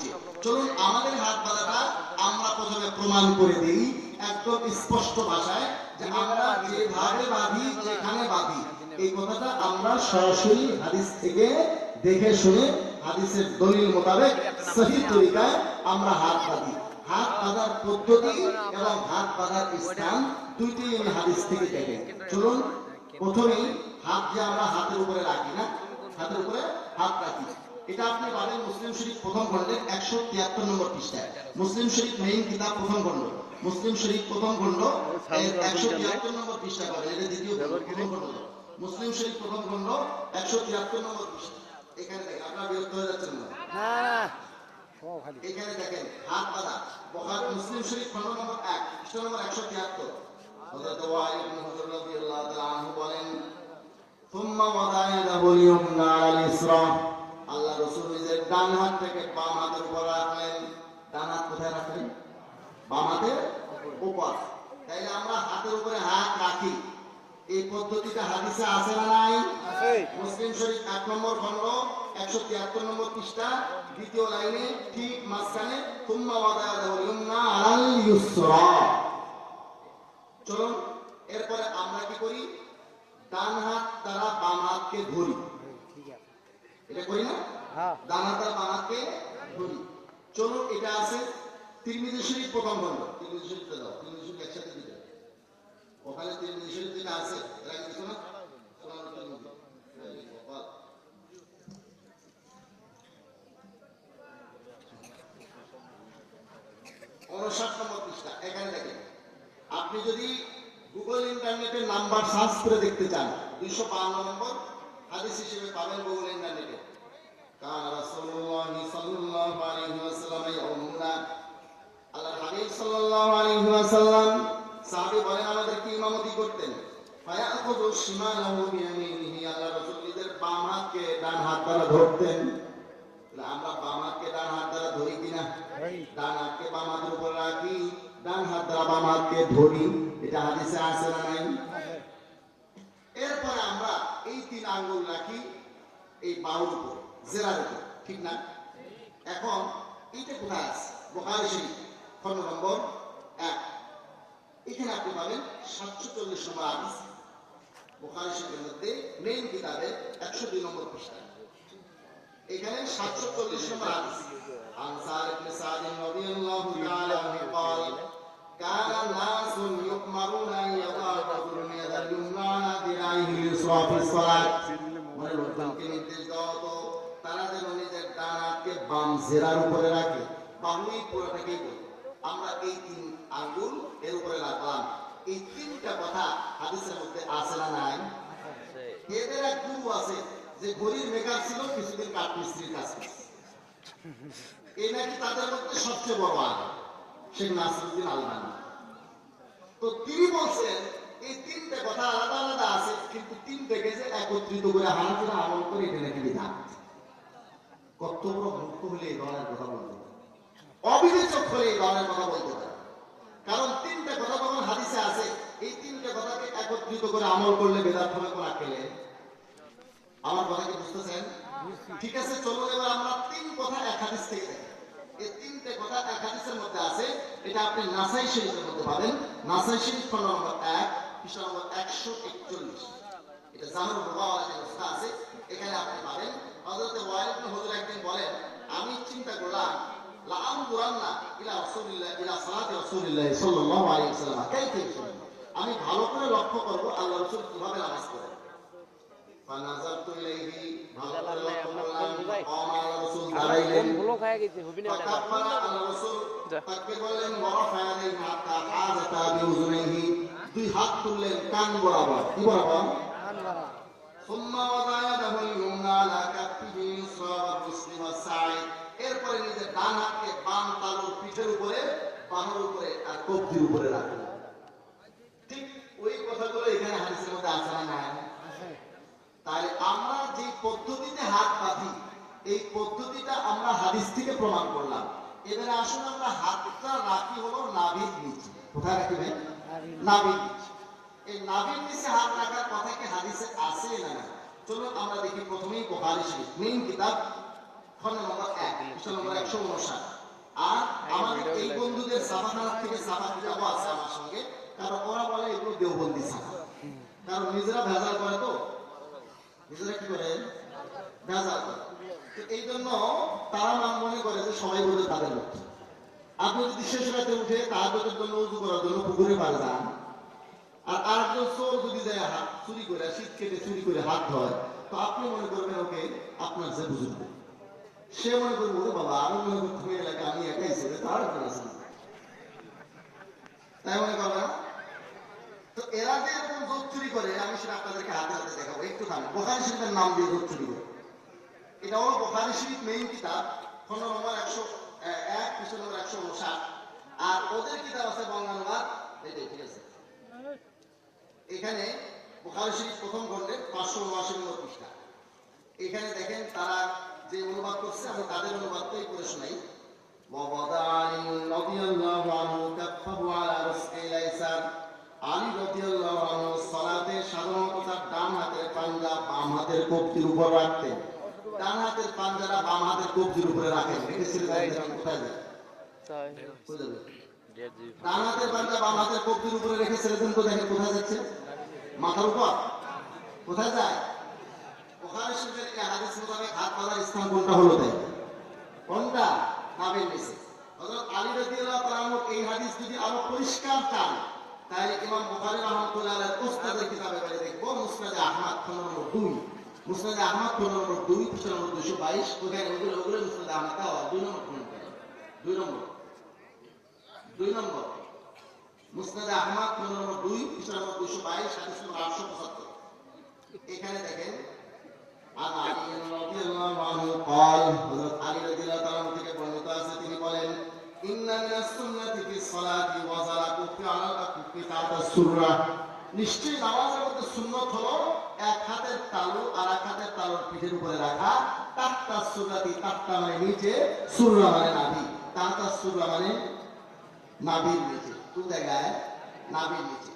নিচে। চলুন আমাদের হাত বাঁধাটা আমরা প্রথমে প্রমাণ করে দিই একদম স্পষ্ট ভাষায়, যে আমরা যেভাবে বাঁধি, যেখানে বাঁধি, এই কথাটা আমরা সরাসরি হাদিস থেকে দেখে শুনে হাদিসের দলিল মোতাবেক সহি তরিকায় আমরা হাত বাঁধি। হাত বাঁধার পদ্ধতি এবং হাত বাঁধার স্থান দুইটি আমি হাদিস থেকে দেখে। চলুন প্রথমেই হাত যে আমরা হাতের উপরে রাখি না, হাতের উপরে হাত রাখি, এটা আপনি পাবেন মুসলিম শরীফ প্রথম খণ্ডের 173 নম্বর পৃষ্ঠায়। মুসলিম শরীফ মেইন কিতাব প্রথম খণ্ড, মুসলিম শরীফ প্রথম খণ্ড 173 নম্বর পৃষ্ঠা পাবেন। এটা দ্বিতীয় প্রথম খণ্ড, মুসলিম শরীফ প্রথম খণ্ড 173 নম্বর পৃষ্ঠা। এখানে দেখেন, আপনারা বিরক্ত হয়ে যাচ্ছেন না? এখানে দেখেন হাত বাঁধা, বুখারী মুসলিম শরীফ খণ্ড নম্বর 1 পৃষ্ঠা নম্বর 173। হযরত ওয়াইল ইবনে হুজর রাদিয়াল্লাহু তাআলা আনহু বলেন, সুম্মা ওয়াদা ইয়াদাহু আল-ইয়ুমনা আল-ইসরা, আল্লাহ রাসূল নিজের ডান হাত থেকে বাম হাতের উপর রাখলেন। ডান হাত কোথায় রাখলেন? বাম হাতের উপর। তাইলে আমরা হাতের উপরে হাত রাখি, এই পদ্ধতিটা হাদিসে আছে না নাই? আছে। মুসলিম শরীফ 1 নম্বর খণ্ড 173 নম্বর পৃষ্ঠা দ্বিতীয় লাইনে ঠিক মাঝখানে সুম্মা ওয়াদা ইয়াদাহু আল-ইয়ুমনা আল-ইসরা। চলুন এরপরে আমরা কি করি? ডান হাত দ্বারা বাম হাতকে ধরি, এটা করি না? ডান হাত দ্বারা বাম হাতকে ধরি। চলুন এটা আছে তিরমিজি শরীফ প্রথম খণ্ড, তিরমিজি শরীফটা দাও, তিরমিজি শরীফ একসাথে দিতে, ওখানে তিরমিজি শরীফ যেটা আছে এরা কিছু না, 59 নম্বর পৃষ্ঠা। এখানে দেখেন, আপনি যদি গুগল ইন্টারনেটে নাম্বার সার্চ করে দেখতে চান, 252 নম্বর হাদিস হিসেবে পাবেন গুগল ইন্টারনেটে। কান রাসূলুল্লাহ সাল্লাল্লাহু আলাইহি ওয়াসাল্লাম ইয়াউমুনা, আল্লাহর হাবিব সাল্লাল্লাহু আলাইহি ওয়াসাল্লাম সাহাবী বলেন আমাদেরকে ইমামতি করতেন। ফায়াখুযু শিমালাহু বিয়ামিনিহি, আল্লাহ রাসূল নিজের বাম হাতকে ডান হাত দ্বারা ধরতেন। আমরা বাম হাতকে ডান হাত দ্বারা ধরি কিনা? ডান হাতকে বাম হাতের উপর রাখি, ডান হাত দ্বারা বাম হাতকে ধরি, এটা হাদিসে আছে না নাই? এরপরে আমরা এই 3 আঙ্গুল রাখি এই বাহুর উপর, জেরার উপর, ঠিক না? এখন এইটা কোথায় আছে? বুখারী শরীফ খণ্ড নম্বর 1, এখানে আপনি পাবেন 740 নম্বর হাদিস। বুখারী শরীফের মধ্যে মেইন কিতাবে 102 নম্বর পৃষ্ঠা, এখানে 740 নম্বর হাদিস। আনসার ইবনে সাদ রাদিয়াল্লাহু তাআলা আনহু قال كان الناس يؤمرون ان يضعوا اليد اليمنى على ذراعه اليسرى في الصلاه, মানে লোকজনকে নির্দেশ দেওয়া হতো তারা যেন নিজের ডান হাতকে বাম জেরার উপরে রাখে, বাহুই পুরোটাকেই বলে। আমরা এই 3 আঙ্গুল এর উপরে রাখলাম। এই 3টা কথা হাদিসের মধ্যে আছে না নাই? এদের এক গুরু আছে যে ঘড়ির মেকার ছিল, কিছুদিন কাঠমিস্ত্রির কাজ করছে। এই নাকি তাদের মধ্যে সবচেয়ে বড় আলেম, শেখ নাসিরউদ্দিন আলবানী। তো তিনি বলছেন এই 3টে কথা আলাদা আলাদা আছে, কিন্তু 3টাকে যে একত্রিত করে হানাফিরা আমল করে, এটা নাকি বিদআত। কত বড় মূর্খ হলে এই ধরনের কথা বলতে পারে, অবিবেচক হলে এই ধরনের কথা বলতে পারে। কারণ 3টে কথা যখন হাদিসে আছে, এই 3টে কথাকে একত্রিত করে আমল করলে বিদআত হবে কোন আকেলে? আমার কথা কি বুঝতেছেন? ঠিক আছে, চলুন এবার আমরা 3 কথা এক হাদিস থেকে দেখি। এই 3টে কথা এক হাদিসের মধ্যে আছে, এটা আপনি নাসাই শরীফের মধ্যে পাবেন। নাসাই শরীফ খণ্ড নম্বর 1 পৃষ্ঠা নম্বর 141, এটা জামরুল মুবাওয়ালাতে লেখা আছে, এখানে আপনি পাবেন। হযরত ওয়াইল ইবনে হুজর একদিন বলেন, আমি চিন্তা করলাম লা আমদুরান্না ইলা রাসূলিল্লাহ ইলা সালাতি রাসূলিল্লাহ সাল্লাল্লাহু আলাইহি ওয়াসাল্লাম কাইফা ইউসাল্লি, আমি ভালো করে লক্ষ্য করব আল্লাহ রাসূল কিভাবে নামাজ পড়েন। ফানাযারতু ইলাইহি, ভালো করে লক্ষ্য করলাম। আল্লাহ রাসূল দাঁড়াইলেন, ভুলো খায় গেছে হবি না ওটা। আল্লাহ রাসূল তাকে বললেন ওয়ারাফা ইয়াদাইহি হাত্তা হাযাতা বিউযুনাইহি, 2 হাত তুললেন কান বরাবর। কি বরাবর? কান বরাবর। সুম্মা ওয়াদা ইয়াদাহু আল-ইয়ুমনা আলা কাফিহি ইসরা ওয়া রিসলি ওয়া সাই, এরপরে নিজের ডান হাতকে বাম তালুর পিঠের উপরে, বাহুর উপরে আর কবজির উপরে রাখলেন। ঠিক ওই কথাগুলো এখানে হাদিসের মধ্যে আছে না নাই? তাহলে আমরা যে পদ্ধতিতে হাত বাঁধি, এই পদ্ধতিটা আমরা হাদিস থেকে প্রমাণ করলাম। এবারে আসুন আমরা হাতটা রাখি হলো নাভির নিচে। কোথায় রাখি ভাই? নাভির নিচে। এই নাভির নিচে হাত রাখার কথা কি হাদিসে আছে না? চলুন আমরা দেখি প্রথমেই বুখারী শরীফ মেইন কিতাব খন্ড নম্বর 1 পৃষ্ঠা নম্বর 159। আর আমাদের এই বন্ধুদের ছাপাখানা থেকে ছাপা কিতাবও আছে আমার সঙ্গে, কারণ ওরা বলে এগুলো দেওবন্দি ছাপা, কারণ নিজেরা ভেজাল করে, তো নিজেরা কি করে ভেজাল করে। তো এই জন্য তারা মনে করে যে সবাই বলে তাদের লোক। আপনি যদি শেষ রাতে উঠে তাহাজ্জুদের জন্য ওযু করার জন্য পুকুরে পার যান, আর আরেকজন চোর যদি যায় হাত চুরি করে, শীত কেটে চুরি করে হাত ধয়, তো আপনি মনে করবেন ওকে আপনার যে বুঝুর্গ, সে মনে করবে ওরে বাবা, আমি মনে করতে এলাকা আমি একাই ছেলে, তার আছে, তাই মনে করবে না? তো এরা যে এরকম জোর চুরি করে, আমি সেটা আপনাদেরকে হাতে হাতে দেখাবো। একটু থামেন। বুখারী শরীফের নাম দিয়ে জোর চুরি করে, এটা হলো বুখারী শরীফ মেইন কিতাব, খন্ড নম্বর 101 পৃষ্ঠা নম্বর 159। আর ওদের কিতাব আছে বঙ্গানুবাদ, এইটাই ঠিক আছে। এখানে বুখারী শরীফ প্রথম খণ্ডে 579 নম্বর পৃষ্ঠা। এখানে দেখেন তারা যে অনুবাদ করছে, আমি তাদের অনুবাদটাই করে শোনাই। আলী রাদিয়াল্লাহু আনহু সালাতে সাধারণত তার ডান হাতের পাঞ্জা বাম হাতের কবজির উপর রাখতেন। ডান হাতের পাঞ্জারা বাম হাতের কবজির উপরে রাখেন। কোথায় যায়? ডান হাতের পাঞ্জা বাম হাতের কবজির উপরে রেখে ছেড়ে দেন, তো দেখেন কোথায় যাচ্ছে? মাথার উপর। কোথায় যায়? বুখারী শরীফের এই হাদিস মোতাবেক হাত বাঁধার স্থান কোনটা হলো? তাই কোনটা? নাভির নিচে। হযরত আলী রাদিয়াল্লাহু তাআলা আনহু এই হাদিস যদি আরো পরিষ্কার চান, তাহলে ইমাম বুখারী রাহমাতুল্লাহ আলাইহির উস্তাদের কিতাবে বাইরে দেখবো, মুসনাদে আহমদ খন্ড নম্বর 2, মুসনাদে আহমদ খন্ড নম্বর 2 পৃষ্ঠা নম্বর 222। ওখানে ওগুলো মুসনাদে আহমদ 2 নম্বর খন্ড, 2 নম্বর মুসনাদে আহমদ খন্ড নম্বর 2 পৃষ্ঠা নম্বর 222, হাদিস নম্বর 875। এখানে দেখেন আন আলী রাদিয়াল্লাহু আনহু قال, হযরত আলী রাদিয়াল্লাহু তাআলা থেকে বর্ণিত আছে, তিনি বলেন, ইন্না মিনাস সুন্নাতি ফিস সালাতি ওয়া যালাকু ফি আলাল আকফি তা'আস সুররা, নিশ্চয়ই নামাজের মধ্যে সুন্নাত হলো এক হাতের তালু আর এক হাতের তালুর পিঠের উপরে রাখা, তা'আস সুররাতি, তা'তা মানে নিচে, সুররা মানে নাভি, তা'আস সুররা মানে নাভির নিচে, কোন জায়গায়? নাভির নিচে।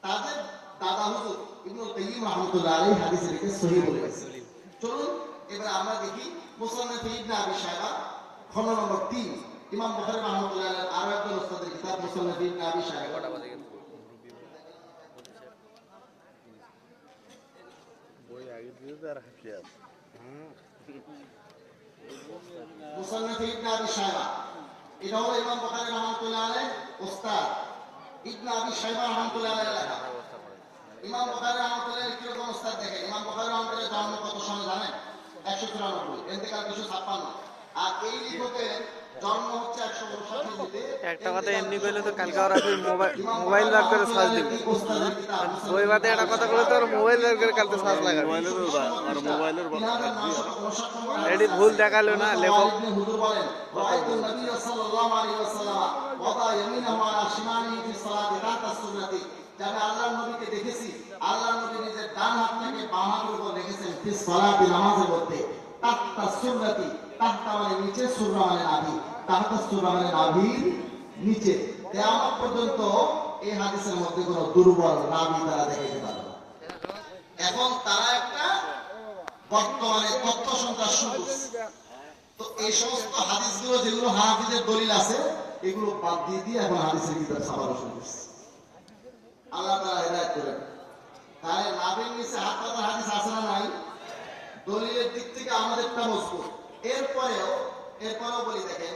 তাদের দাদা হুজুর ইবনুল কাইয়্যিম রাহমাতুল্লাহ আলাইহি হাদিসের কে সহিহ বলে গেছেন। চলুন এবার আমরা দেখি মুসান্নাফ ইবনে আবি শায়বা খন্ড নম্বর 3, ইমাম বুখারী রাহমাতুল্লাহ আলাইহি আরো একজন উস্তাদের কিতাব মুসান্নাফ ইবনে আবি শায়বা। বই আগে দিয়ে আর হাফিয়াত মুসান্নাফ ইবনে আবি শায়বা, এটা হলো ইমাম বুখারী রাহমাতুল্লাহ আলাইহি উস্তাদ ইবনে আবি শায়বা রাহমাতুল্লাহ আলাইহি লেখা। ইমাম বুখারী রাহমাতুল্লাহ আলাইহি কিরকম উস্তাদ দেখেন। ইমাম বুখারী রাহমাতুল্লাহ জন্ম কত সালে জানেন? 194, ইন্তেকাল 256। আর এই লেখকের জন্ম হচ্ছে 159 হিজরিতে। একটা কথা এমনি কইলে তো কালকে আর আপনি মোবাইল বার করে সার্চ দিবেন, ওই বাদে একটা কথা বলে তো আর মোবাইল বার করে কালকে সার্চ লাগাবেন। এডি ভুল দেখালো না লেখক। হুজুর বলেন, রাআইতু নবী সাল্লাল্লাহু আলাইহি ওয়াসাল্লাম ওয়াদা ইয়ামিনাহু আলা শিমালিহি ফি সালাতি তা'আস সুন্নাতি, আমি আল্লাহর নবীকে দেখেছি, আল্লাহর নবী নিজের ডান হাতটাকে বাম হাতের উপর রেখেছেন ফি সালাতি, নামাজের মধ্যে, তা'আস সুন্নাতি, তা'তা মানে নিচে, সুররা মানে নাভি, তা'আস সুররা মানে নাভির নিচে। কিয়ামত পর্যন্ত এই হাদিসের মধ্যে কোনো দুর্বল নাভি তারা দেখাতে পারবে না। এখন তারা একটা বর্তমানে তথ্য সন্ত্রাস শুরু করছে। তো এই সমস্ত হাদিসগুলো যেগুলো হানাফিদের দলিল আছে, এগুলো বাদ দিয়ে এখন হাদিসের কিতাব ছাপানো শুরু করছে। আল্লাহ তাআলা হেদায়েত করেন। তাহলে নাভির নিচে হাত পাতার হাদিস আছে না নাই? দলিলের দিক থেকে আমাদেরটা মজবুত। এরপরেও বলি, দেখেন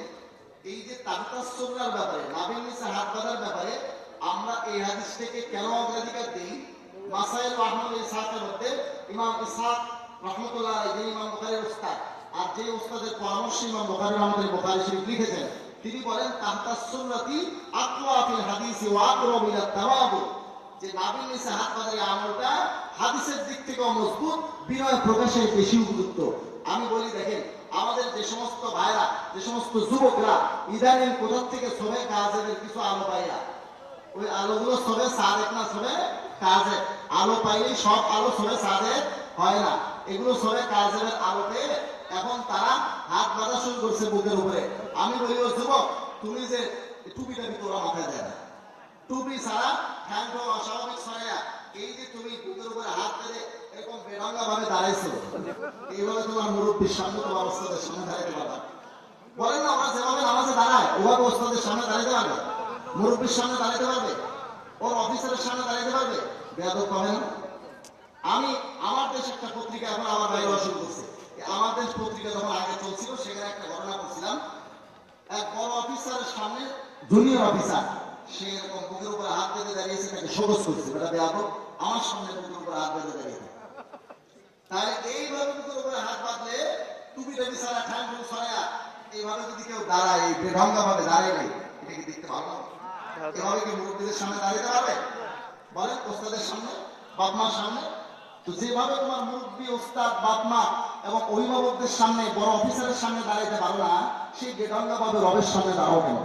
এই যে তাহতাস সুন্নাহর ব্যাপারে, নাভির নিচে হাত বাঁধার ব্যাপারে আমরা এই হাদিসটাকে কেন অগ্রাধিকার দেই? মাসাইল আহমদ ইসহাকের মধ্যে ইমাম ইসহাক রাহমাতুল্লাহ আলাইহি, যিনি ইমাম বুখারীর উস্তাদ, আর যে উস্তাদের পরামর্শে ইমাম বুখারী রাহমাতুল্লাহ বুখারী শরীফ লিখেছেন, তিনি বলেন তাহতাস সুন্নাতি আকওয়া ফিল হাদিসি ওয়া আকরাব ইলা তাওয়াবু, যে নাভির নিচে হাত বাঁধার আমলটা হাদিসের দিক থেকে মজবুত, বিনয় প্রকাশে বেশি উপযুক্ত। আমি বলি, দেখেন আমাদের যে সমস্ত ভাইরা, যে সমস্ত যুবকরা ইদানিং কোথা থেকে সবে কাজের কিছু আলো পায় না, ওই আলোগুলো সবে সাদেক না, সবে কাজের আলো পাইলেই সব আলো সবে সাদেক হয় না, এগুলো সবে কাজের আলো পেয়ে এখন তারা হাত বাঁধা শুরু করছে বুকের উপরে। আমি বলি, ও যুবক, তুমি যে টুপিটা তোরা মাথায় দেয় না, টুপি ছাড়া ঠ্যাংটো অস্বাভাবিক ছড়াইয়া এই যে তুমি বুকের উপরে হাত বেঁধে এরকম বেঢঙ্গা ভাবে দাঁড়াইছো, এইভাবে তোমার মুরব্বীর সামনে তোমার ওস্তাদের সামনে দাঁড়াইতে পারবা? বলেন না, আমরা যেভাবে নামাজে দাঁড়ায় ওভাবে ওস্তাদের সামনে দাঁড়াইতে পারবে? মুরব্বীর সামনে দাঁড়াইতে পারবে? ওর অফিসারের সামনে দাঁড়াইতে পারবে? বেয়াদব পাবে না? আমি আমার দেশ একটা পত্রিকা, এখন আমার বাইরে শুরু করছে, আমার দেশ পত্রিকা যখন আগে চলছিল সেখানে একটা ঘটনা করছিলাম। এক বড় অফিসারের সামনে জুনিয়র অফিসার সে এরকম বুকের উপরে হাত বেঁধে দাঁড়িয়েছে, তাকে সবজ করছে, এটা বেয়াদব, আমার সামনে বুকের উপরে হাত বেঁধে দাঁড়িয়েছে। তাহলে এইভাবে বুকের উপরে হাত বাঁধলে টুপিটা বিছানা ঠান ছড়ায়া এইভাবে যদি কেউ দাঁড়ায়, এই বেঢঙ্গা ভাবে দাঁড়ায় নাই, এটা কি দেখতে ভালো লাগে? এভাবে কি মুরব্বীদের সামনে দাঁড়াতে পারবে? বলেন, ওস্তাদের সামনে, বাপ মার সামনে। তো যেভাবে তোমার মুরব্বী, ওস্তাদ, বাপ মা এবং অভিভাবকদের সামনে, বড় অফিসারের সামনে দাঁড়াইতে পারো না, সেই বেঢঙ্গা ভাবে রবের সামনে দাঁড়াও কেন?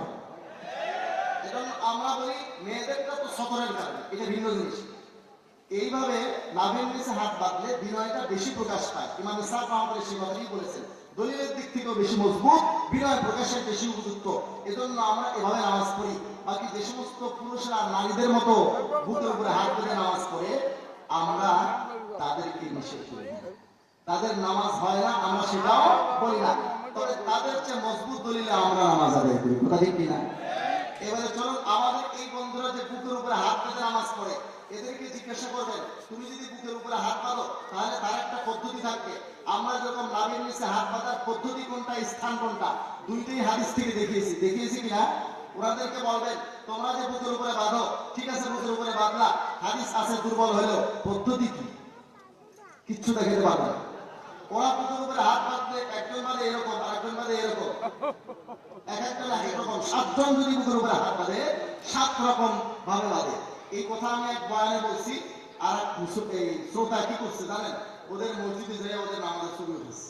এজন্য আমরা বলি মেয়েদেরটা তো সতরের কারণে, এটা ভিন্ন জিনিস। এইভাবে নাভির নিচে হাত বাঁধলে বিনয়টা বেশি প্রকাশ পায়। ইমাম ইসহাক রাহমাতুল্লাহ সেই কথাই বলেছেন, দলিলের দিক থেকেও বেশি মজবুত, বিনয় প্রকাশের বেশি উপযুক্ত। এজন্য আমরা এভাবে নামাজ পড়ি। বাকি যে সমস্ত পুরুষরা নারীদের মতো বুকের উপরে হাত বেঁধে নামাজ পড়ে, আমরা তাদেরকে নিষেধ করি না, তাদের নামাজ হয় না, আমরা সেটাও বলি না। তবে তাদের চেয়ে মজবুত দলিলে আমরা নামাজ আদায় করি, কথা ঠিক কিনা? এবারে চলুন, আমাদের এই বন্ধুরা যে বুকের উপরে হাত বেঁধে নামাজ পড়ে, এদেরকে জিজ্ঞাসা করবেন, তুমি যদি বুকের উপরে হাত বাঁধো তাহলে তার একটা পদ্ধতি থাকবে। আমরা যখন নাভির নিচে হাত বাঁধার পদ্ধতি কোনটা, স্থান কোনটা, দুইটাই হাদিস থেকে দেখিয়েছি কিনা? ওনাদেরকে বলবেন, তোমরা যে বুকের উপরে বাঁধো, ঠিক আছে, বুকের উপরে বাঁধলা, হাদিস আছে দুর্বল হলো, পদ্ধতি কি? কিচ্ছু দেখাতে পারবে না। ওরা বুকের উপরে হাত বাঁধলে একজন বাঁধে এরকম, আরেকজন বাঁধে এরকম, এক একজন এক এক রকম। 7 জন যদি বুকের উপরে হাত বাঁধে 7 রকম ভাবে বাঁধে। এই কথা আমি এক বয়ানে বলছি। আর এই শ্রোতা কি করছে জানেন? ওদের মসজিদে যেয়ে ওদের নামাজের ছবি উঠেছে,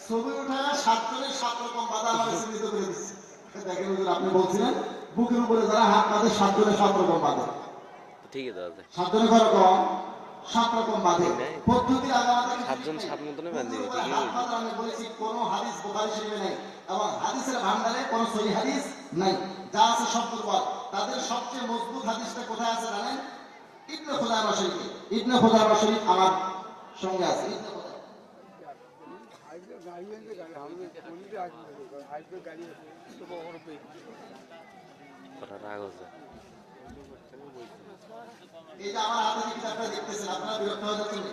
ছবি উঠায় 7 জনের 7 রকম বাঁধা আমার চিহ্নিত করে দিচ্ছে। দেখেন হুজুর, আপনি বলছিলেন বুকের উপরে যারা হাত বাঁধে 7 জনের 7 রকম বাঁধে, ঠিক আছে, 7 জনের কয়রকম? 7 রকম বাঁধে। পদ্ধতি আগে আমাদের 7 জন 7 মতনই বাঁধে। আমি বলেছি কোন হাদিস বুখারী শরীফে নেই এবং হাদিসের ভান্ডারে কোন সহিহ হাদিস নাই, যা আছে সব দুর্বল। তাদের সবচেয়ে মজবুত হাদিসটা কোথায় আছে জানেন? ইবনে খুজাইমা শরীফে। ইবনে খুজাইমা শরীফ আমার সঙ্গে আছে। ইবনে খুজাইমা এই যে আমার হাতে যে কিতাবটা দেখতেছেন, আপনারা বিরক্ত হয়ে যাচ্ছেন?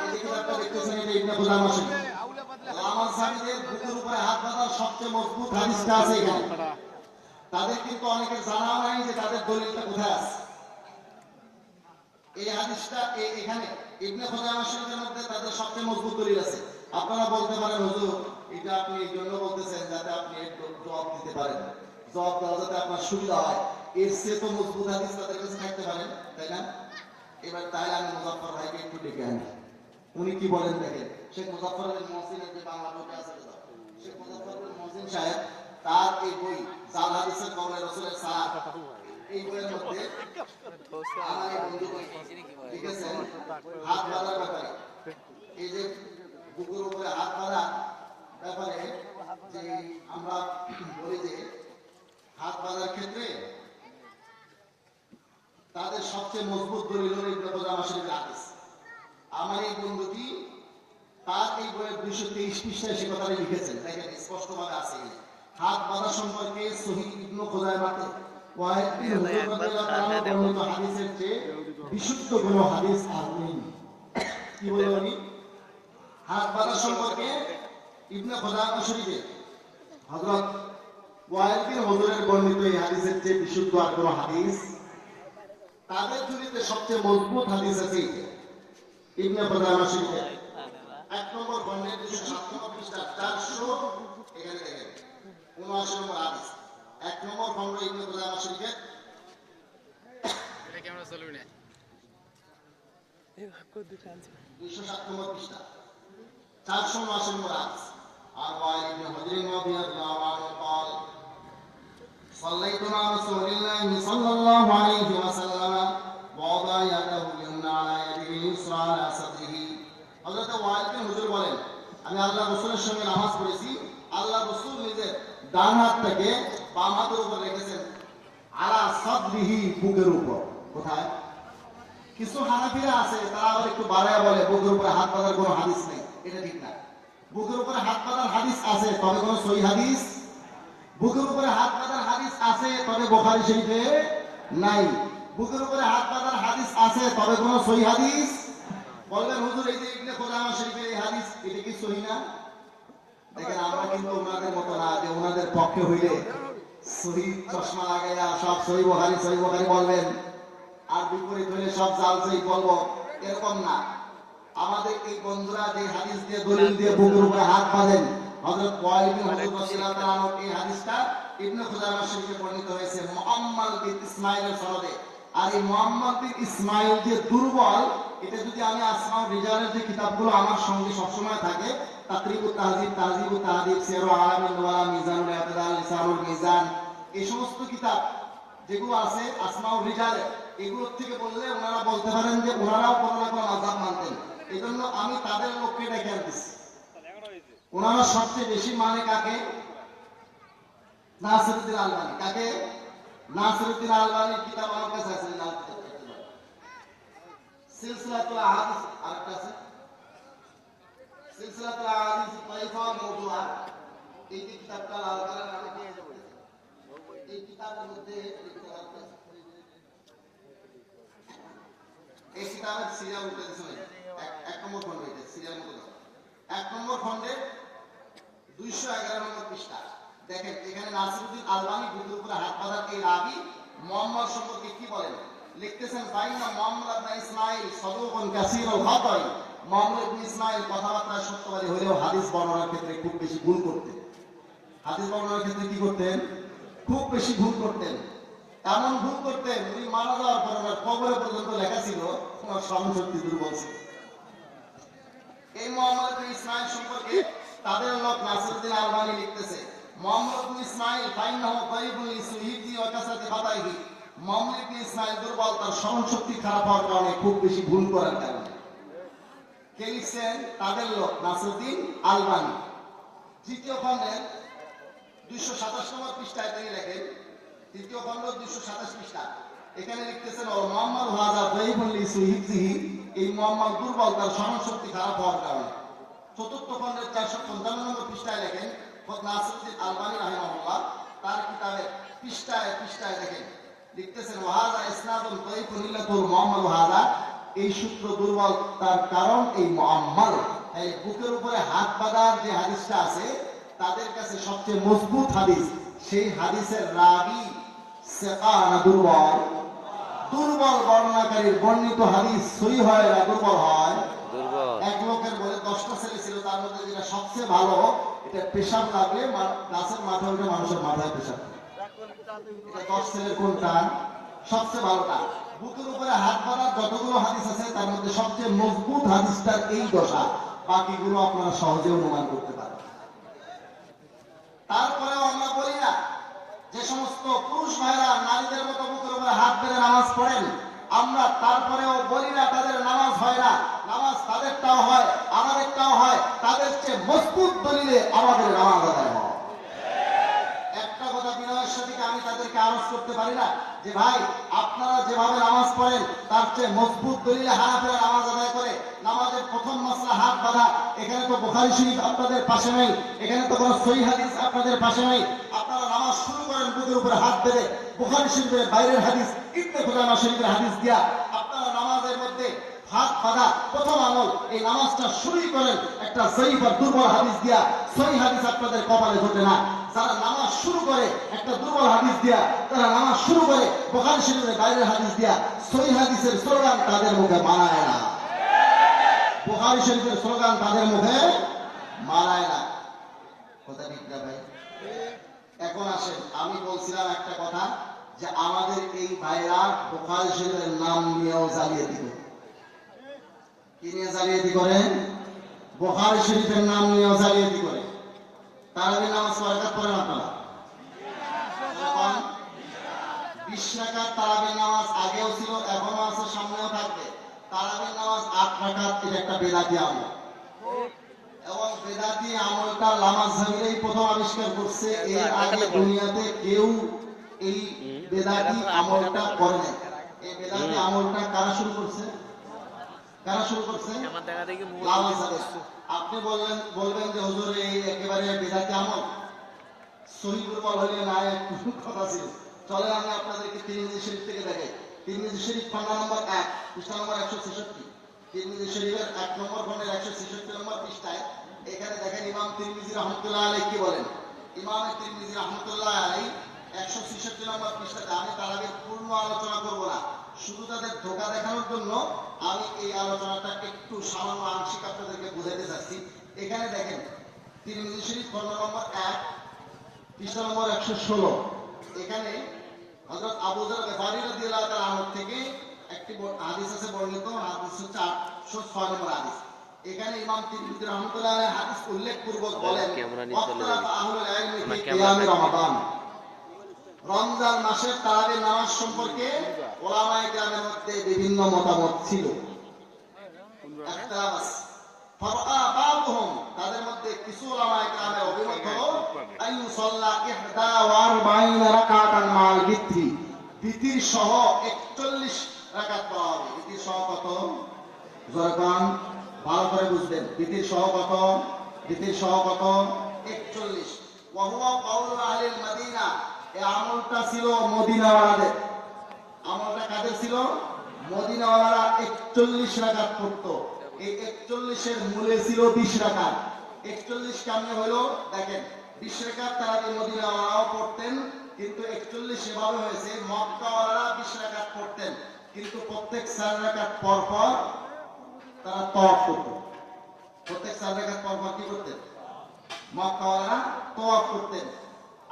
এই যে কিতাবটা দেখতেছেন, এটা ইবনে খুজাইমা শরীফ। আমার সাহাবীদের বুকের উপরে হাত বাঁধার সবচেয়ে মজবুত হাদিসটা আছে এখানে। তাদের কিন্তু অনেকের জানাও নাই যে তাদের দলিলটা কোথায় আছে। এই হাদিসটা এখানে ইবনে খুজাইমা শরীফের মধ্যে তাদের সবচেয়ে মজবুত দলিল আছে। আপনারা বলতে পারেন, হুজুর এটা আপনি এই জন্য বলতেছেন যাতে আপনি এর জবাব দিতে পারেন, জবাব দেওয়া যাতে আপনার সুবিধা হয়। এর চেয়ে তো মজবুত হাদিস তাদের কাছে থাকতে পারেন, তাই না? এবার তাহলে আমি মুজাফফর ভাইকে একটু ডেকে আনি, উনি কি বলেন দেখেন। শেখ মুজাফফর আলী মহসিনের যে বাংলা বইটা আছে, শেখ মুজাফফর আলী মহসিন সাহেব তার এই বই জাল হাদিসের কওলে রাসূলের সালাত, এই বইয়ের মধ্যে আমার এই বন্ধু লিখেছেন হাত বাঁধার ব্যাপারে। এই যে বুকের উপরে হাত বাঁধা ব্যাপারে যে আমরা বলি যে হাত বাঁধার ক্ষেত্রে তাদের সবচেয়ে মজবুত দলিল হলো ইবনে খুজাইমা শরীফের হাদিস। আমার এই বন্ধুটি তার এই বইয়ের 223 পৃষ্ঠায় সে কথাটা লিখেছেন, দেখেন স্পষ্টভাবে আছে। হাত বাঁধা সম্পর্কে সহিহ ইবনে খুজাইমাতে কয়েকটি হুজুর রাদিয়াল্লাহু তাআলা বর্ণিত হাদিসের চেয়ে বিশুদ্ধ কোনো হাদিস আর নেই। কি বলে উনি? হাত বাঁধা সম্পর্কে ইবনে খুজাইমা শরীফে হযরত ওয়াইল বিন হুজুরের বর্ণিত এই হাদিসের চেয়ে বিশুদ্ধ আর কোনো হাদিস, তাদের ঝুলিতে সবচেয়ে মজবুত হাদিস আছে ইবনে খুজাইমা শরীফে 1 নম্বর খণ্ডে 207 নম্বর পৃষ্ঠা 400, এখানে দেখেন 79 নম্বর হাদিস, 1 নম্বর খণ্ড ইবনে খুজাইমা শরীফে। এটা ক্যামেরা চলবে না, 207 নম্বর পৃষ্ঠা 479 নম্বর হাদিস। আর ওয়াইল ইবনে হুজর রাদিয়াল্লাহু আনহু قال صليت مع رسول الله صلى الله عليه وسلم ووضع يده اليمنى على يده اليسرى على صدره। হযরত ওয়াইল বিন হুজর বলেন, আমি আল্লাহর রাসূলের সঙ্গে নামাজ পড়েছি, আল্লাহর রাসূল নিজের ডান হাতটাকে বাম হাতের উপর রেখেছেন, আলা সাদরিহি, বুকের উপর। কোথায়? কিছু হানাফিরা আছে তারা আবার একটু বাড়ায় বলে বুকের উপরে হাত বাঁধার কোনো হাদিস নেই, এটা ঠিক না। বুকের উপরে হাত বাঁধার হাদিস আছে, তবে কোনো সহিহ হাদিস, বুকের উপরে হাত বাঁধার হাদিস আছে, তবে বুখারী শরীফে নাই। বুকের উপরে হাত বাঁধার হাদিস আছে, তবে কোনো সহিহ হাদিস। বলবেন হুজুর এই যে ইবনে খুজাইমা শরীফের এই হাদিস, এটা কি সহিহ না? দেখেন আমরা কিন্তু ওনাদের মতো না যে ওনাদের পক্ষে হইলে সহিহ চশমা লাগাইয়া সব সহিহ বুখারী বলবেন, আর বিপরীত হইলে সব জাল সহিহ বলবো, এরকম না। আমাদের এই বন্ধুরা যে হাদিস দিয়ে দলিল দিয়ে বুকের উপরে হাত বাঁধেন, হযরত ওয়াইল বিন হুজর রাদিয়াল্লাহু তাআলা আনহু, এই হাদিসটা ইবনে খুজাইমা শরীফে বর্ণিত হয়েছে মুআম্মাল বিন ইসমাঈলের সনদে। আর এই মুআম্মাল বিন ইসমাঈল যে দুর্বল, এটা যদি আমি আসমাউর রিজালের যে কিতাবগুলো আমার সঙ্গে সবসময় থাকে, তাকরিবুত তাহযিব, তাহযিবুত তাহযিব, সিয়ারুল আলামিন নুবালা, মিজানুল ইতিদাল, লিসানুল মিজান, এই সমস্ত কিতাব যেগুলো আছে আসমাউর রিজালে, এগুলোর থেকে বললে ওনারা বলতে পারেন যে ওনারাও কোনো না কোনো মাযহাব মানতেন। এজন্য আমি তাদের লোককে ডেকে আনতেছি। ওনারা সবচেয়ে বেশি মানে কাকে? নাসিরউদ্দিন আলবানী। কাকে? নাসিরউদ্দিন আলবানীর কিতাব আমার কাছে আছে, সিলসিলাতুল আহাদিস, আরেকটা আছে সিলসিলাতুল আহাদিস তাইফা ওয়া মাওদুআ। এই কিতাবটা লাল কালার নামে পেয়ে যাবেন। এই কিতাবের মধ্যে এই কিতাবের সিরিয়াল উল্টে দিয়েছেন, এক নম্বর খন্ড, এটা সিরিয়াল মতো দাও। 1 নম্বর খন্ডে 211 নম্বর পৃষ্ঠা দেখেন, এখানে নাসিরউদ্দিন আলবানী বুকের উপরে হাত বাঁধার এই রাবী মুহাম্মদ সম্পর্কে কি বলেন, লিখতেছেন ফাইনা মুহাম্মদ ইবনে ইসমাঈল সাদুকুন কাসীরুল খাতাই। মুহাম্মদ ইবনে ইসমাঈল কথাবার্তায় সত্যবাদী হলেও হাদিস বর্ণনার ক্ষেত্রে খুব বেশি ভুল করতেন। হাদিস বর্ণনার ক্ষেত্রে কি করতেন? খুব বেশি ভুল করতেন। এমন ভুল করতেন, উনি মারা যাওয়ার পর ওনার কবরে পর্যন্ত লেখা ছিল ওনার স্মরণশক্তি দুর্বল ছিল। এই মুহাম্মদ ইবনে ইসমাঈল সম্পর্কে তাদের লোক নাসিরউদ্দিন আলবানী লিখতেছে, মুহাম্মদ ইবনে ইসমাঈল ফাইনাহু দাইফুন লিসুহিহি ওয়া কাসারাতি খাতাইহি। মুহাম্মদ ইবনে ইসমাঈল দুর্বল, তার স্মরণশক্তি খারাপ হওয়ার কারণে, খুব বেশি ভুল করার কারণে। কে লিখছেন? তাদের লোক নাসিরউদ্দিন আলবানী। তৃতীয় খণ্ডের 227 নম্বর পৃষ্ঠায় তিনি লেখেন, তৃতীয় খণ্ড 227 পৃষ্ঠা, এখানে লিখতেছেন ও মুহাম্মদ হাযা দাইফুন লিসুহিহি। এই মুহাম্মদ দুর্বল, তার স্মরণশক্তি খারাপ হওয়ার কারণে। চতুর্থ খণ্ডের 455 নম্বর পৃষ্ঠায় লেখেন নাসিরউদ্দিন আলবানী রাহিমাহুল্লাহ, তার কিতাবের পৃষ্ঠায় পৃষ্ঠায় দেখেন লিখতেছেন ওয়াহাযা ইসনাদুন দাইফুন ইল্লাতুল মুহাম্মদ হাযা। এই সূত্র দুর্বল, তার কারণ এই মুআম্মাল। এই বুকের উপরে হাত বাঁধার যে হাদিসটা আছে, তাদের কাছে সবচেয়ে মজবুত হাদিস, সেই হাদিসের রাবী সিকা না দুর্বল? দুর্বল বর্ণনাকারীর বর্ণিত হাদিস সহিহ হয় না দুর্বল হয়? এক লোকের বলে 10টা ছেলে ছিল, তার মধ্যে যেটা সবচেয়ে ভালো, এটা পেশাব লাগলে গাছের মাথায় উঠে মানুষের মাথায় পেশাব। এটা 10 ছেলের কোনটা সবচেয়ে ভালোটা? বুকের উপরে হাত বাঁধার যতগুলো হাদিস আছে তার মধ্যে সবচেয়ে মজবুত হাদিসটার এই দশা, বাকিগুলো আপনারা সহজে অনুমান করতে পারেন। তারপরেও আমরা বলি না যে সমস্ত পুরুষ ভাইরা নারীদের মতো বুকের উপরে হাত বেঁধে নামাজ পড়েন, আমরা তারপরেও বলি না তাদের নামাজ হয় না। নামাজ তাদেরটাও হয়, আমাদেরটাও হয়, তাদের চেয়ে মজবুত দলিলে আমাদের নামাজ আদায় হয়। একটা কথা বিনয়ের সাথে আমি তাদেরকে আরজ করতে পারি না যে ভাই আপনারা যেভাবে নামাজ পড়েন তার চেয়ে মজবুত দলিলে হানাফিরা নামাজ আদায় করে। নামাজের প্রথম মাসলা হাত বাঁধা, এখানে তো বুখারী শরীফ আপনাদের পাশে নেই, এখানে তো কোনো সহিহ হাদিস আপনাদের পাশে নেই। আপনারা নামাজ শুরু করেন বুকের উপরে হাত বেঁধে, বুখারী শরীফের বাইরের হাদিস, ইবনে খুজাইমা শরীফের হাদিস দিয়া আপনারা নামাজের মধ্যে হাত বাঁধা প্রথম আমল, এই নামাজটা শুরুই করেন একটা সহিহ আর দুর্বল হাদিস দিয়া। সহিহ হাদিস আপনাদের কপালে জোটে না। যারা নামাজ শুরু করে একটা দুর্বল হাদিস দিয়া, তারা নামাজ শুরু করে বুখারী শরীফের বাইরের হাদিস দিয়া, সহিহ হাদিসের স্লোগান তাদের মুখে মানায় না। বুখারী শরীফের স্লোগান তাদের মুখে মানায় না। কথা ঠিক না ভাই? এখন আসেন, আমি বলছিলাম একটা কথা যে আমাদের এই ভাইরা বুখারী শরীফের নাম নিয়েও জালিয়াতি করে। কি নিয়ে জালিয়াতি করেন? বুখারী শরীফের নাম নিয়েও জালিয়াতি করে। তারাবির নামাজ কয় রাকাত পড়েন আপনারা? 20 রাকাত তারাবির নামাজ আগেও ছিল, এখনো আছে, সামনেও থাকবে। তারাবির নামাজ 8 রাকাত, এটা একটা বেদাতি আমল। এবং বেদাতি আমলটা লামাযহাবিরাই প্রথম আবিষ্কার করছে। এর আগে দুনিয়াতে কেউ এই বেদাতি আমলটা করে নাই। এই বেদাতি আমলটা কারা শুরু করছে? কারা শুরু করছে? আমার দেখা দেখি লাওয়া সাহেব। আপনি বলবেন যে হুজুর এই একেবারে বেদাতি আমল, সহিহ দুর্বল হলে না, একটু কথা ছিল। চলে আমি আপনাদেরকে তিরমিজি শরীফ থেকে দেখাই। তিরমিজি শরীফ খণ্ড নম্বর 1, পৃষ্ঠা নম্বর 166। তিরমিজি শরীফের 1 নম্বর খণ্ডের 166 নম্বর পৃষ্ঠায় এখানে দেখেন ইমাম তিরমিজি রাহমাতুল্লাহ আলাইহি কি বলেন। ইমাম তিরমিজি রাহমাতুল্লাহ আলাইহি 166 নম্বর পৃষ্ঠাতে, আমি তারাবির পূর্ণ আলোচনা করব না, শুধু তাদের ধোঁকা দেখানোর জন্য আমি এই আলোচনাটা একটু সামান্য আংশিক আপনাদেরকে বুঝাইতে চাচ্ছি। এখানে দেখেন তিরমিজি শরীফ খণ্ড নম্বর 1, পৃষ্ঠা নম্বর 116। এখানে হযরত আবু যর গফারি রাদিয়াল্লাহু তাআলা আনহু থেকে একটি হাদিস আছে বর্ণিত, হাদিস হচ্ছে 806 নম্বর হাদিস। এখানে ইমাম তিরমিজি রাহমাতুল্লাহ আলাইহি হাদিস উল্লেখ পূর্বক বলেন, রমাদান, রমজান মাসের তারাবির নামাজ সম্পর্কে উলামায়ে কেরামের মধ্যে বিভিন্ন মতামত ছিল, ইখতিলাফ আছে। তাদের মধ্যে কিছু উলামায়ে কেরামের অভিমত হলো আইয়ু সাল্লা 41 রাকাতান মাল বিত্রি, বিতির সহ 41 রাকাত পড়া হবে। বিতির সহ কত? জোরকান ভালো করে বুঝবেন। বিতির সহ কত? বিতির সহ কত? 41। ওয়া হুয়া কাউলু আহলিল মদিনা, এই আমলটা ছিল মদিনাওয়ালাদের। আমলটা কাদের ছিল? মদিনাওয়ালারা 41 রাকাত পড়তো। এই 41 এর মূলে ছিল 20 রাকাত। 41 কেমনে হলো দেখেন, 20 রাকাত তারা মদিনাওয়ালাও পড়তেন, কিন্তু 41 এভাবে হয়েছে মক্কাওয়ালারা 20 রাকাত পড়তেন, কিন্তু প্রত্যেক 4 রাকাত পর পর তারা তওয়াফ করতেন। প্রত্যেক 4 রাকাত পর পর কি করতেন? মক্কাওয়ালারা তওয়াফ করতেন,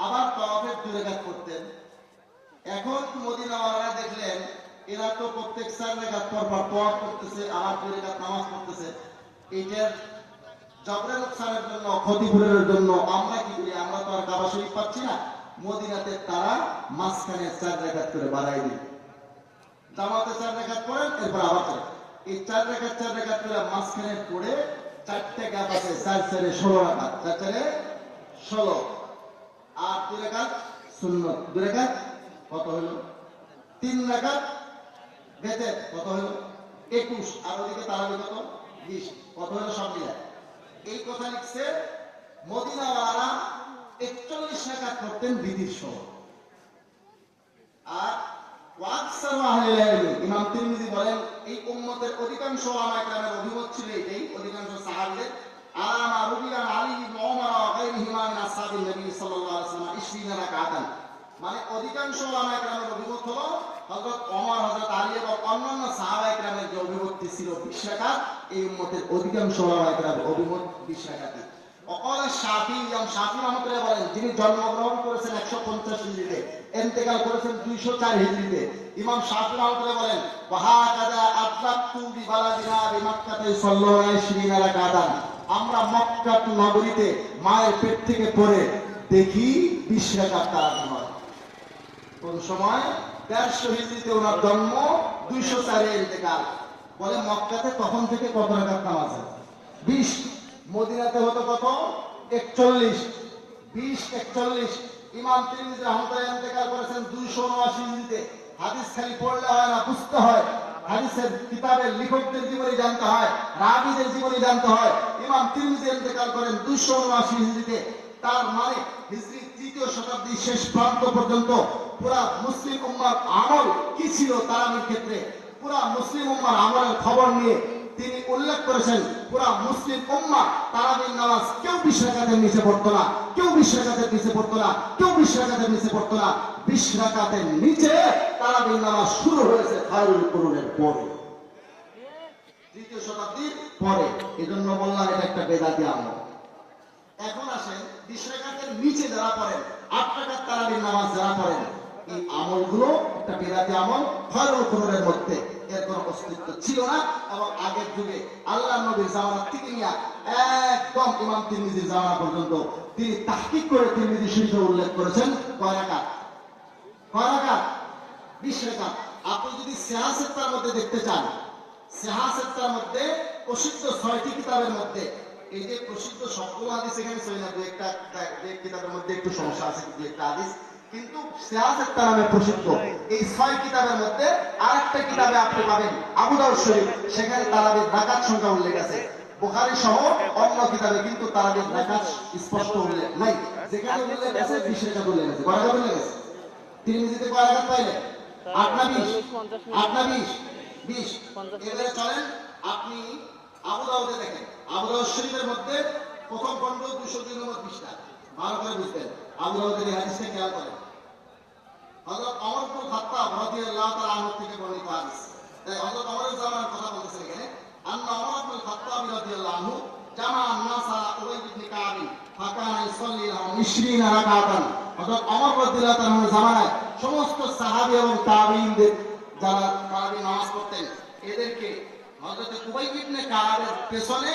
আবার তওয়াফের 2 রাকাত করতেন। এখন মদিনাওয়ালারা দেখলেন এরা তো প্রত্যেক 4 রাকাত পর পর তওয়াফ করতেছে, আবার 2 রাকাত নামাজ পড়তেছে, এইটার জবরে নোকসানের জন্য, ক্ষতিপূরণের জন্য আমরা কি করি? আমরা তো আর কাবা শরীফ পাচ্ছি না, মদিনাতে তারা মাঝখানে 4 রাকাত করে বাড়াই দিল। জামাতে 4 রাকাত পড়েন, এরপর আবার 4। এই 4 রাকাত করে মাঝখানে পড়ে 4টে গ্যাপ আছে, 4 4 16 রাকাত, 4 4 16, আর 2 রাকাত সুন্নত। 2 রাকাত কত হলো? 3 রাকাত বেতের কত হলো? 21, আর ওদিকে তারাবি কত? 20, কত হলো সব মিলে? এই কথা লিখছে মদিনাওয়ালারা 41 রাকাত পড়তেন বিতির সহ। আর ওয়াকসারু আহলিল ইলম, ইমাম তিরমিজি বলেন এই উম্মতের অধিকাংশ উলামায়ে কেরামের অভিমত ছিল এটাই, অধিকাংশ সাহাবীদের আলামা রুবিয়ান আলী ইবনে ওমর ওয়া গায়রিহিমা মিন আসহাবিন নবী সাল্লাল্লাহু আলাইহি ওয়াসাল্লাম 20 রাকাতান। মানে অধিকাংশ উলামায়ে কেরামের অভিমত হলো হযরত ওমর, হযরত আলী এবং অন্যান্য সাহাবায়ে কেরামের যে অভিমত ছিল 20 রাকাত, এই উম্মতের অধিকাংশ উলামায়ে কেরামের অভিমত 20 রাকাতই। অকল শাফি, ইমাম শাফি রাহমাতুল্লাহ বলেন, যিনি জন্মগ্রহণ করেছেন 150 হিজরিতে, ইন্তেকাল করেছেন 204 হিজরিতে, ইমাম শাফি রাহমাতুল্লাহ বলেন ওয়াহাকাযা আদরাকতু বিবালাদিনা বিমাক্কাতে সাল্লাল্লাহু 20 রাকাতান, আমরা মক্কা নগরীতে মায়ের পেট থেকে পড়ে দেখি 20 রাকাত তারাবি হয়। কোন সময় 150 হিজরিতে ওনার জন্ম, 204 এ ইন্তেকাল। বলে মক্কাতে তখন থেকে কত রাকাত নামাজ হয়? 20। মদিনাতে হতো কত? 41। 20 41। ইমাম তিরমিজি রাহমাতুল্লাহ ইন্তেকাল করেছেন 279 হিজরিতে। হাদিস খালি পড়লে হয় না, বুঝতে হয়। হাদিসের কিতাবের লেখকদের জীবনী জানতে হয়, রাবীদের জীবনী জানতে হয়। ইমাম তিরমিজি ইন্তেকাল করেন 279 হিজরিতে। তার মানে হিজরি 3য় শতাব্দীর শেষ প্রান্ত পর্যন্ত পুরা মুসলিম উম্মার আমল কি ছিল তারাবির ক্ষেত্রে, পুরা মুসলিম উম্মার আমলের খবর নিয়ে তিনি উল্লেখ করেছেন পুরা মুসলিম উম্মাহ তারাবির নামাজ কেউ 20 রাকাতের নিচে পড়তো না, কেউ 20 রাকাতের নিচে পড়তো না, কেউ 20 রাকাতের নিচে পড়তো না। 20 রাকাতের নিচে তারাবির নামাজ শুরু হয়েছে খায়রুল কুরুনের পরে, 3য় শতাব্দীর পরে। এজন্য বললাম এটা একটা বেদাতি আমল। এখন আসেন 20 রাকাতের নিচে যারা পড়েন, 8 রাকাত তারাবির নামাজ যারা পড়েন, এই আমলগুলো একটা বেদাতি আমল। খায়রুল কুরুনের মধ্যে এর কোনো অস্তিত্ব ছিল না, এবং আগের যুগে আল্লাহর নবীর জামানা থেকে নিয়ে একদম ইমাম তিরমিজির জামানা পর্যন্ত তিনি তাহকিক করে তিরমিজি শরীফে উল্লেখ করেছেন কয় রাকাত? 20 রাকাত। আপনি যদি সিহাসের মধ্যে দেখতে চান, সিহাসের মধ্যে প্রসিদ্ধ 6টি কিতাবের মধ্যে, এই যে প্রসিদ্ধ সবগুলো হাদিস এখানে সহিহ না, দু একটা কিতাবের মধ্যে একটু সমস্যা আছে, দু একটা হাদিস কিন্তু সিয়াসত নামে প্রসিদ্ধ। এই 6 কিতাবের মধ্যে আরেকটা কিতাবে আপনি পাবেন আবু দাউদ শরীফ, সেখানে তারাবির রাকাত সংখ্যা উল্লেখ আছে। বুখারী সহ অন্য কিতাবে কিন্তু তারাবির রাকাত স্পষ্ট উল্লেখ নাই। যেখানে উল্লেখ আছে 20 রাকাত উল্লেখ আছে, কয় রাকাত উল্লেখ আছে? তিরমিজিতে কয় রাকাত পাইলেন? 8 না 20? 8 না 20? 20। এবারে চলেন আপনি আবু দাউদে দেখেন, আবু দাউদ শরীফের মধ্যে প্রথম খণ্ড 202 নম্বর পৃষ্ঠা, ভালো করে বুঝবেন। আবু দাউদের এই হাদিসটা খেয়াল করেন। হযরত ওমর ইবনে খাত্তাব রাদিয়াল্লাহু তাআলা আনহু থেকে বর্ণিত হাদিস। তাই হযরত ওমরের জামানার কথা বলতেছেন এখানে। আন্না ওমর ইবনে খাত্তাব রাদিয়াল্লাহু আনহু জামা আন-নাস আলা উবাই ইবনে কাব ফাকানা ইউসাল্লি লাহুম 20 রাকাতান। হযরত ওমর রাদিয়াল্লাহু তাআলার জামানায় সমস্ত সাহাবী এবং তাবেঈনদের যারা তারাবি নামাজ পড়তেন, এদেরকে হযরত উবাই ইবনে কাবের পেছনে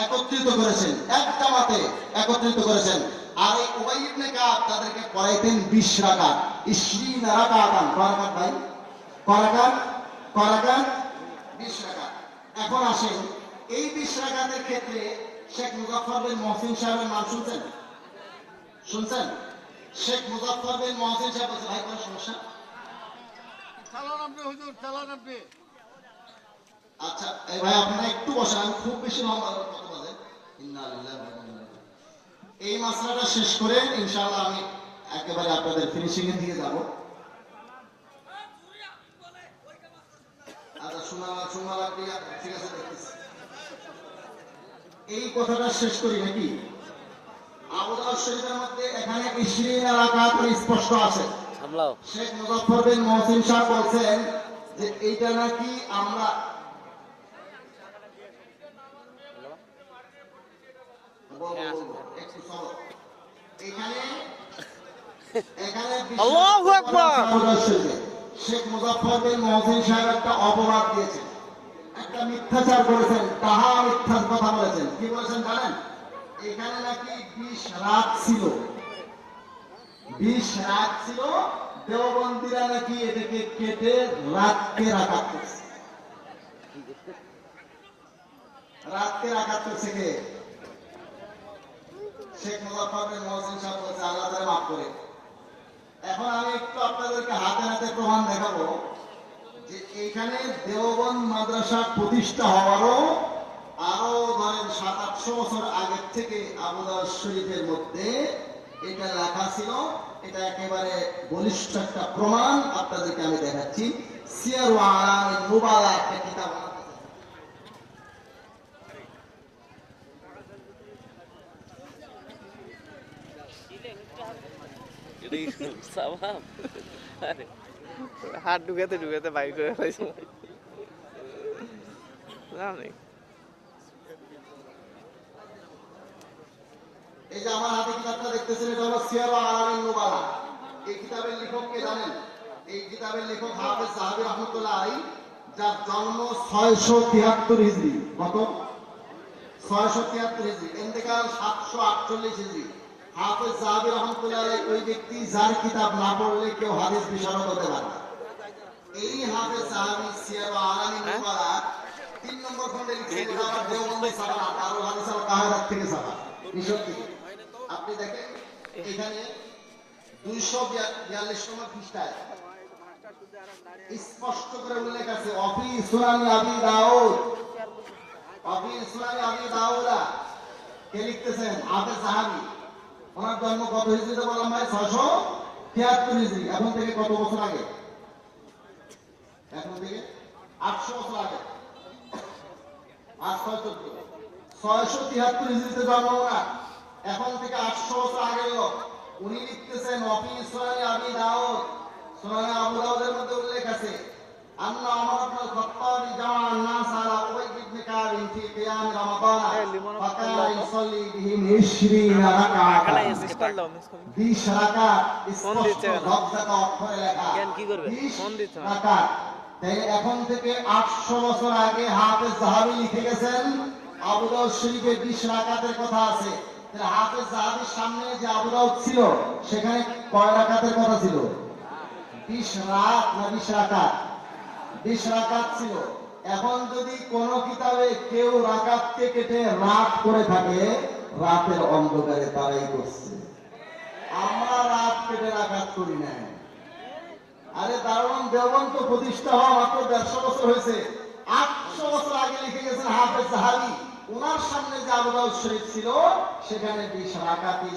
একত্রিত করেছেন, এক জামাতে একত্রিত করেছেন। আর এই উবাই ইবনে কাব তাদেরকে পড়াইতেন 20 রাকাত, 20 রাকাতান। কয় রাকাত ভাই? কয় রাকাত? 20 রাকাত। এখন আসেন এই 20 রাকাতের ক্ষেত্রে শেখ মুজাফফর বিন মহসিন সাহেবের নাম শুনছেন? শুনছেন? শেখ মুজাফফর বিন মহসিন সাহেব বলছে, ভাই কোনো সমস্যা? চালান আপনি হুজুর, চালান আপনি। আচ্ছা এই ভাই আপনারা একটু বসেন, আমি খুব বেশি লম্বা কথা বলেন। ইন্না লিল্লাহি ওয়া ইন্না ইলাইহি রাজিউন। এই মাসলাটা শেষ করে ইনশাআল্লাহ আমি একেবারে আপনাদের ফিনিশিং এর দিকে যাব। আচ্ছা শোনা ঠিক আছে, দেখতেছি। এই কথাটা শেষ করি নাকি? আবু দাউদ শরীফের মধ্যে এখানে 20 রাকাত স্পষ্ট আছে। শেখ মুজাফফর বিন মহসিন সাহেব বলছেন যে এইটা নাকি আমরা আল্লাহু আকবার। শেখ মুজাফফর বিন মহসিন সাহেব একটা অপবাদ দিয়েছেন, একটা মিথ্যাচার করেছেন, তাহা মিথ্যার কথা বলেছেন। কি বলেছেন জানেন? এখানে নাকি 20 রাত ছিল, 20 রাত ছিল। দেওবন্দিরা নাকি এটাকে কেটে রাতকে রাকাত করছে। রাতকে রাকাত করছে কে? শেখ মুজাফফর বিন মহসিন সাহেব বলছে আল্লাহ তাআলা মাফ করে। এখন আমি একটু আপনাদেরকে হাতে হাতে প্রমাণ দেখাবো যে এইখানে দেওবন্দ মাদ্রাসা প্রতিষ্ঠা হওয়ারও আরো ধরেন 700-800 বছর আগের থেকে আবু দাউদ শরীফের মধ্যে এটা লেখা ছিল। এটা একেবারে বলিষ্ঠ একটা প্রমাণ আপনাদেরকে আমি দেখাচ্ছি। সিয়ার ওয়া আলামিন নুবালা একটা কিতাব হাত ঢুকাতে ঢুকাতে বাইর করে ফেলাইছে। জানি এই যে আমার হাতে কিতাবটা দেখতেছেন, এটা হলো সিয়ার ওয়া আলামিন নুবালা। এই কিতাবের লেখক কে জানেন? এই কিতাবের লেখক হাফেজ সাহাবী রাহমাতুল্লাহ আলাইহি, যার জন্ম 673 হিজরি। কত? 673 হিজরি। ইন্তেকাল 748 হিজরি। হাফেজ সাহাবী রাহমাতুল্লাহ আলাইহি ওই ব্যক্তি যার কিতাব না পড়লে কেউ হাদিস বিশারদ হতে পারে না। এই হাফেজ সাহাবী সিয়ার ওয়া আলামিন নুবালা 3 নম্বর খণ্ডে লিখছেন, এটা আবার দেওবন্দি ছাড়া আর হাদিস আল কাহিরা থেকে ছাড়া মিশর থেকে। আপনি দেখেন এখানে 242 নম্বর পৃষ্ঠায় স্পষ্ট করে উল্লেখ আছে অফি সুনানি আবি দাউদ। অফি সুনানি আবি দাউদা কে লিখতেছেন? হাফেজ সাহাবী। ওনার জন্ম কত হিজরিতে বললাম ভাই? 673 হিজরি। এখন থেকে কত বছর আগে? এখন থেকে 800 বছর আগে। 673 হিজরিতে জন্ম ওনার। এখন থেকে 800 বছর আগের লোক। উনি লিখতেছেন অফি সুনানি আবি দাউদ। সুনানে আবু দাউদের মধ্যে উল্লেখ আছে আন্না ওমর ইবনে খাত্তাব জামা আন-নাস আলা উবাই ইবনে কাব ফি কিয়াম রমাদান ফাকানা ইউসাল্লি বিহিম 20 রাকাত। 20 রাকাত স্পষ্ট লফজাত অক্ষরে লেখা। কি করবে? ফোন দিচ্ছে রাকাত। তাই এখন থেকে 800 বছর আগে হাফেজ যাহাবী লিখে গেছেন আবু দাউদ শরীফে 20 রাকাতের কথা আছে। তাহলে হাফেজ যাহাবীর সামনে যে আবু দাউদ ছিল সেখানে কয় রাকাতের কথা ছিল? 20 রাত না 20 রাকাত? 20 রাকাত ছিল। এখন যদি কোন কিতাবে কেউ রাকাতকে কেটে রাত করে থাকে, রাতের অন্ধকারে তারাই করছে। আমরা রাত কেটে রাখি। রাকাত করি নাই। আরে দারুণ দেওবন্দ প্রতিষ্ঠা হওয়া মাত্র 150 বছর হয়েছে। 800 বছর আগে লিখে গেছেন হাফেজ জাহাবি, ওনার সামনে যে আবু দাউদ শরীফ ছিল সেখানে 20 রাকাতই